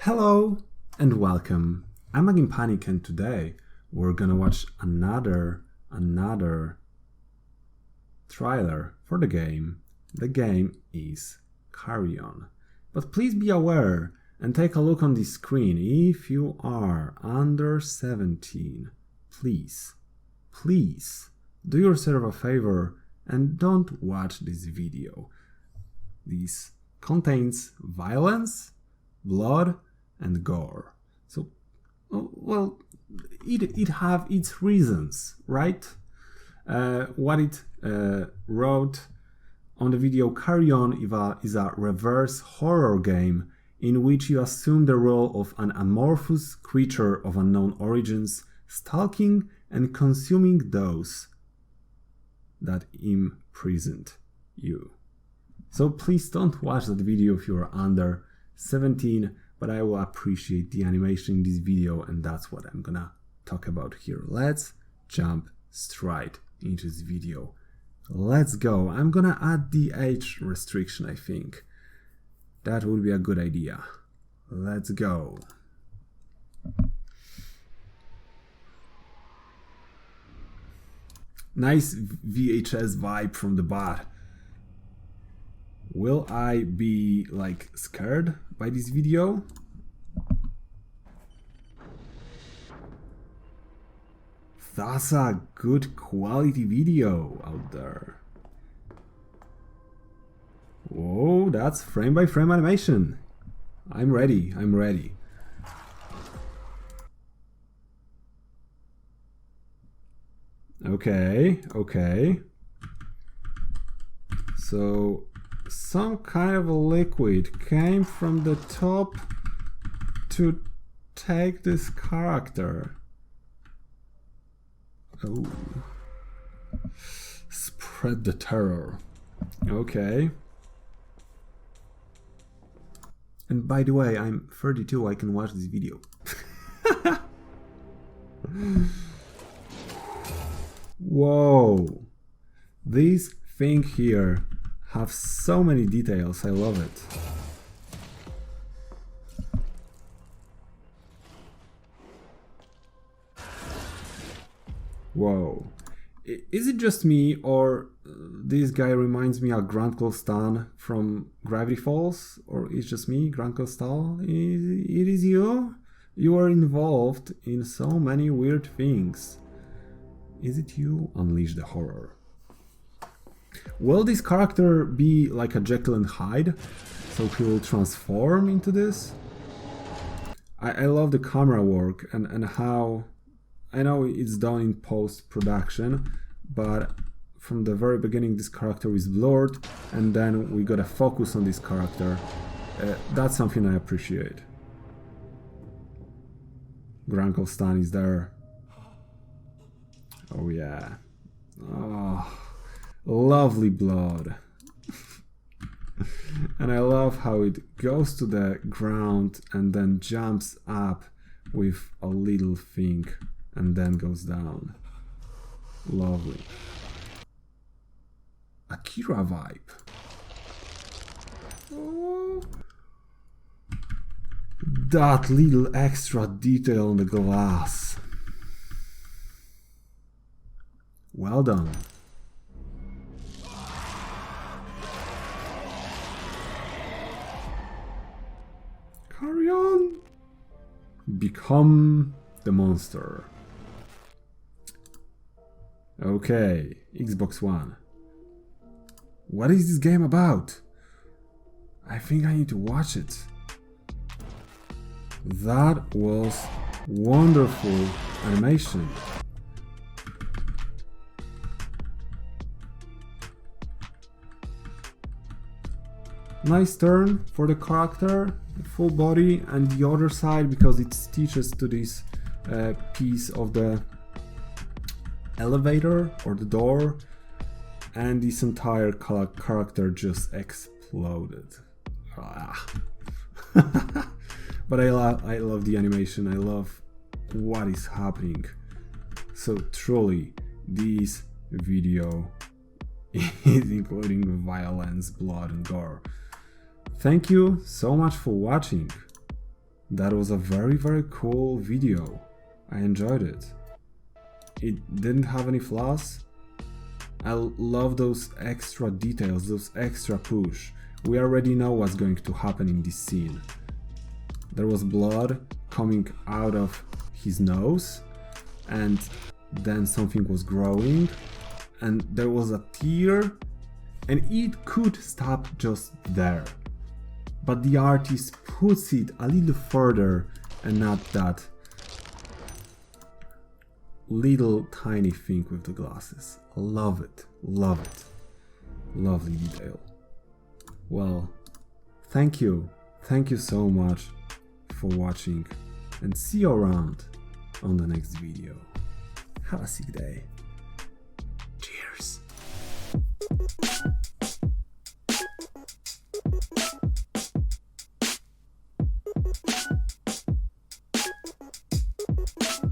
Hello and welcome. I'm Maginpanic and today we're gonna watch another trailer for the game. The game is Carrion. But please be aware and take a look on the screen. If you are under 17, please do yourself a favor and don't watch this video. This contains violence, blood, and gore. So, well, it have its reasons, right? What it wrote on the video, Carrion is a reverse horror game in which you assume the role of an amorphous creature of unknown origins, stalking and consuming those that imprisoned you. So please don't watch that video if you are under 17, but I will appreciate the animation in this video, and that's what I'm gonna talk about here. Let's jump straight into this video. Let's go. I'm gonna add the age restriction, I think. That would be a good idea. Let's go. Nice VHS vibe from the bat. Will I be like scared by this video? That's a good quality video out there. Whoa, that's frame by frame animation. I'm ready. Okay. So some kind of a liquid came from the top to take this character. Oh. Spread the terror. Okay. And by the way, I'm 32, I can watch this video. Whoa. This thing here have so many details, I love it. Whoa. Is it just me, or this guy reminds me of Grunkle Stan from Gravity Falls? Or it's just me, Grunkle Stan? It is you? You are involved in so many weird things. Is it you? Unleash the horror. Will this character be like a Jekyll and Hyde? So he will transform into this? I love the camera work and how... I know it's done in post-production, but from the very beginning this character is blurred and then we gotta focus on this character. That's something I appreciate. Grunkle Stan is there. Oh yeah. Oh, lovely blood. And I love how it goes to the ground and then jumps up with a little thing and then goes down. Lovely. Akira vibe. Oh. That little extra detail on the glass. Well done. Carrion. Become the monster. Okay, Xbox One. What is this game about? I think I need to watch it. That was wonderful animation. Nice turn for the character, full body, and the other side because it stitches to this piece of the elevator or the door, and this entire character just exploded. But I love the animation. I love what is happening. So truly, this video is including violence, blood, and gore. Thank you so much for watching. That was a very, very cool video. I enjoyed it. It didn't have any flaws. I love those extra details, those extra push. We already know what's going to happen in this scene. There was blood coming out of his nose, and then something was growing, and there was a tear, and it could stop just there. But the artist puts it a little further and not that little tiny thing with the glasses. Love it, love it. Lovely detail. Well, thank you so much for watching, and see you around on the next video. Have a sick day. Cheers.